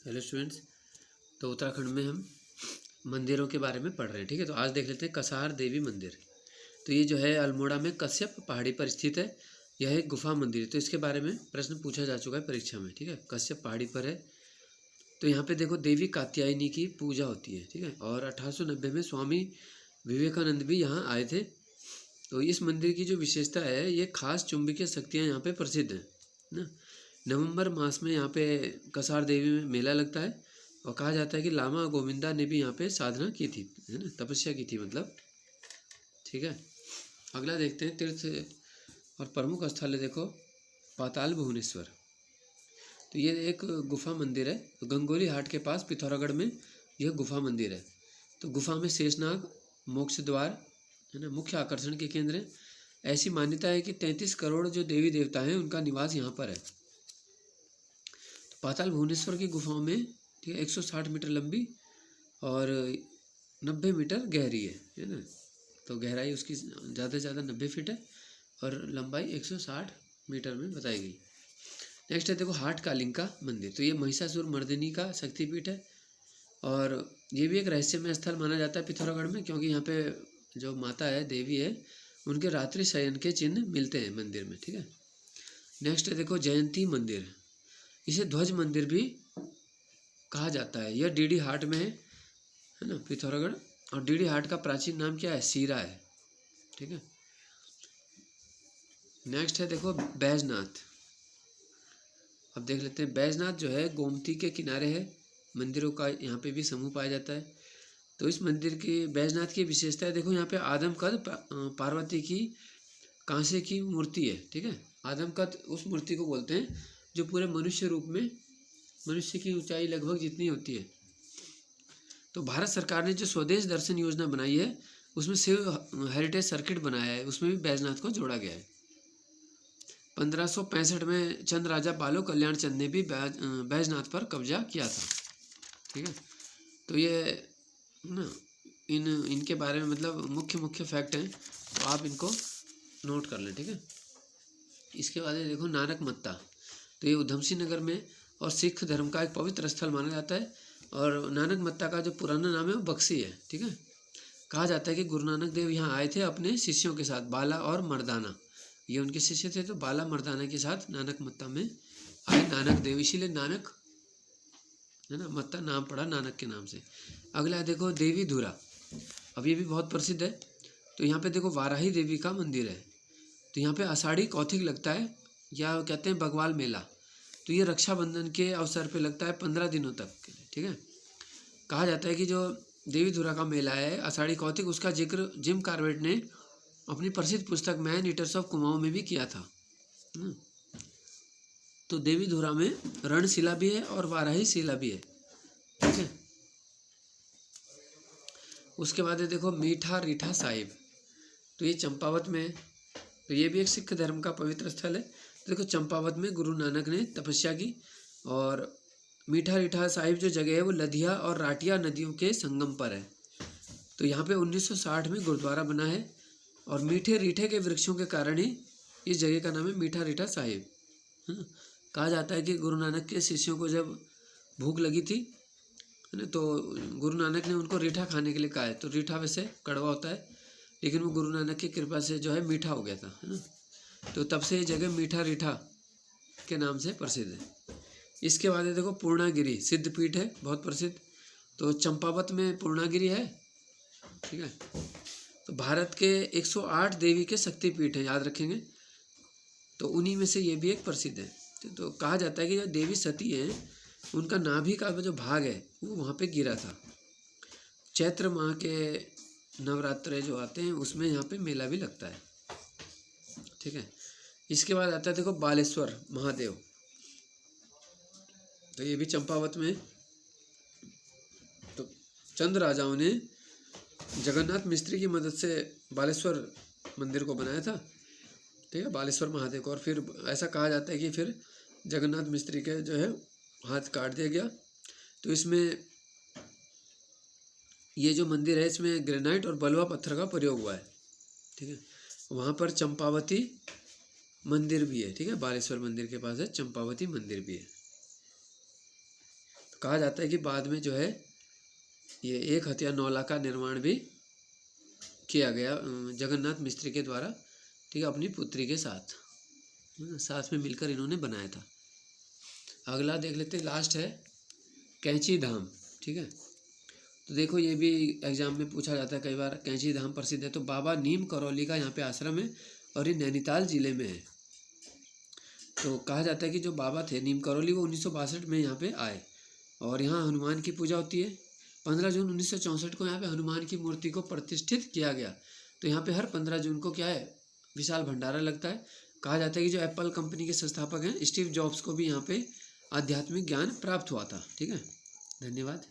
Hello students. तो उत्तराखंड में हम मंदिरों के बारे में पढ़ रहे हैं। ठीक है, तो आज देख लेते हैं कसार देवी मंदिर। तो ये जो है अल्मोड़ा में कश्यप पहाड़ी पर स्थित है। यह एक गुफा मंदिर है। तो इसके बारे में प्रश्न पूछा जा चुका है परीक्षा में। ठीक है, कश्यप पहाड़ी पर है। तो यहाँ पे देखो देवी कात्यायनी की पूजा होती है। ठीक है, और 1890 में स्वामी विवेकानंद भी यहाँ आए थे। तो इस मंदिर की जो विशेषता है, ये खास चुंबकीय शक्तियाँ यहाँ पे प्रसिद्ध हैं ना। नवंबर मास में यहाँ पे कसार देवी में मेला लगता है और कहा जाता है कि लामा गोविंदा ने भी यहाँ पे साधना की थी, है ना, तपस्या की थी मतलब। ठीक है, अगला देखते हैं तीर्थ और प्रमुख स्थल है। देखो पाताल भुवनेश्वर। तो ये एक गुफा मंदिर है। तो गंगोली हाट के पास पिथौरागढ़ में यह गुफा मंदिर है। तो गुफा में शेषनाग, मोक्ष द्वार, है ना, मुख्य आकर्षण के केंद्र है। ऐसी मान्यता है कि 33 करोड़ जो देवी देवता हैं उनका निवास यहाँ पर है। पाताल भुवनेश्वर की गुफाओं में, ठीक है, 160 मीटर लंबी और 90 मीटर गहरी है ना। तो गहराई उसकी ज़्यादा से ज़्यादा 90 फीट है और लंबाई 160 मीटर में बताई गई। नेक्स्ट है देखो हाट कालिंग का मंदिर। तो ये महिषासुर मर्दिनी का शक्तिपीठ है और ये भी एक रहस्यमय स्थल माना जाता है पिथौरागढ़ में, क्योंकि यहाँ पे जो माता है, देवी है, उनके रात्रि शयन के चिन्ह मिलते हैं मंदिर में। ठीक है, नेक्स्ट है देखो जयंती मंदिर। इसे ध्वज मंदिर भी कहा जाता है। यह डीडी हाट में है ना, पिथौरागढ़। और डीडी हाट का प्राचीन नाम क्या है? सीरा है। ठीक है, नेक्स्ट है देखो बैजनाथ। अब देख लेते हैं बैजनाथ जो है गोमती के किनारे है। मंदिरों का यहाँ पे भी समूह पाया जाता है। तो इस मंदिर की बैजनाथ की विशेषता है, देखो यहाँ पे आदमकद पार्वती की कांसे की मूर्ति है। ठीक है, आदमकद उस मूर्ति को बोलते हैं जो पूरे मनुष्य रूप में, मनुष्य की ऊंचाई लगभग जितनी होती है। तो भारत सरकार ने जो स्वदेश दर्शन योजना बनाई है, उसमें शिव हेरिटेज सर्किट बनाया है, उसमें भी बैजनाथ को जोड़ा गया है। 1565 में चंद राजा बालो कल्याण चंद ने भी बैजनाथ पर कब्जा किया था। ठीक है, तो ये ना इनके बारे में मतलब मुख्य मुख्य फैक्ट हैं, तो आप इनको नोट कर लें। ठीक है, इसके बाद देखो नानक मत्ता। तो ये उधम सिंह नगर में और सिख धर्म का एक पवित्र स्थल माना जाता है। और नानक मत्ता का जो पुराना नाम है वो बक्सी है। ठीक है, कहा जाता है कि गुरु नानक देव यहाँ आए थे अपने शिष्यों के साथ, बाला और मर्दाना, ये उनके शिष्य थे। तो बाला मर्दाना के साथ नानक मत्ता में आए नानक देव, इसीलिए नानक, है ना, मत्ता नाम पड़ा नानक के नाम से। अगला है देखो देवी धुरा। अब ये भी बहुत प्रसिद्ध है। तो यहाँ पे देखो वाराही देवी का मंदिर है। तो यहाँ पे आषाढ़ी कौथिग लगता है, या कहते हैं बगवाल मेला। तो ये रक्षाबंधन के अवसर पे लगता है 15 दिनों तक के लिए। ठीक है, कहा जाता है कि जो देवी धुरा का मेला है आषाढ़ी कौथिग, उसका जिक्र जिम कार्बेट ने अपनी प्रसिद्ध पुस्तक मैन ईटर्स ऑफ कुमाऊं में भी किया था। तो देवी धुरा में रणशिला भी है और वाराही शिला भी है। ठीक है, उसके बाद है देखो मीठा रीठा साहिब। तो ये चंपावत में है। तो ये भी एक सिख धर्म का पवित्र स्थल है। देखो चंपावत में गुरु नानक ने तपस्या की। और मीठा रीठा साहिब जो जगह है वो लधिया और राटिया नदियों के संगम पर है। तो यहाँ पे 1960 में गुरुद्वारा बना है और मीठे रीठे के वृक्षों के कारण ही इस जगह का नाम है मीठा रीठा साहिब। कहा जाता है कि गुरु नानक के शिष्यों को जब भूख लगी थी, है ना, तो गुरु नानक ने उनको रीठा खाने के लिए कहा है। तो रीठा वैसे कड़वा होता है, लेकिन वो गुरु नानक की कृपा से जो है मीठा हो गया था, है ना। तो तब से ये जगह मीठा रीठा के नाम से प्रसिद्ध है। इसके बाद है देखो पूर्णागिरी सिद्धपीठ है, बहुत प्रसिद्ध। तो चंपावत में पूर्णागिरी है। ठीक है, तो भारत के 108 देवी के शक्तिपीठ हैं, याद रखेंगे। तो उन्हीं में से ये भी एक प्रसिद्ध है। तो कहा जाता है कि जो देवी सती हैं उनका नाभि का जो भाग है वो वहाँ पे गिरा था। चैत्र माह के नवरात्रे जो आते हैं उसमें यहाँ पे मेला भी लगता है। ठीक है, इसके बाद आता है देखो बालेश्वर महादेव। तो ये भी चंपावत में। तो चंद राजाओं ने जगन्नाथ मिस्त्री की मदद से बालेश्वर मंदिर को बनाया था। ठीक है, बालेश्वर महादेव को। और फिर ऐसा कहा जाता है कि फिर जगन्नाथ मिस्त्री के जो है हाथ काट दिया गया। तो इसमें ये जो मंदिर है इसमें ग्रेनाइट और बलुआ पत्थर का प्रयोग हुआ है। ठीक है, वहाँ पर चंपावती मंदिर भी है। ठीक है, बालेश्वर मंदिर के पास है चंपावती मंदिर भी है। कहा जाता है कि बाद में जो है ये 1 हत्या 9 लाख का निर्माण भी किया गया जगन्नाथ मिस्त्री के द्वारा, ठीक है, अपनी पुत्री के साथ, साथ में मिलकर इन्होंने बनाया था। अगला देख लेते हैं, लास्ट है कैंची धाम, ठीक है। तो देखो ये भी एग्जाम में पूछा जाता है कई बार, कैंची धाम प्रसिद्ध है तो बाबा नीम करौली का यहाँ पे आश्रम है और ये नैनीताल जिले में है। तो कहा जाता है कि जो बाबा थे नीम करौली वो 1962 में यहाँ पे आए और यहाँ हनुमान की पूजा होती है। 15 जून 1964 को यहाँ पे हनुमान की मूर्ति को प्रतिष्ठित किया गया। तो यहाँ पे हर 15 जून को क्या है, विशाल भंडारा लगता है। कहा जाता है कि जो एप्पल कंपनी के संस्थापक हैं स्टीव जॉब्स को भी यहाँ पे आध्यात्मिक ज्ञान प्राप्त हुआ था, ठीक है। धन्यवाद।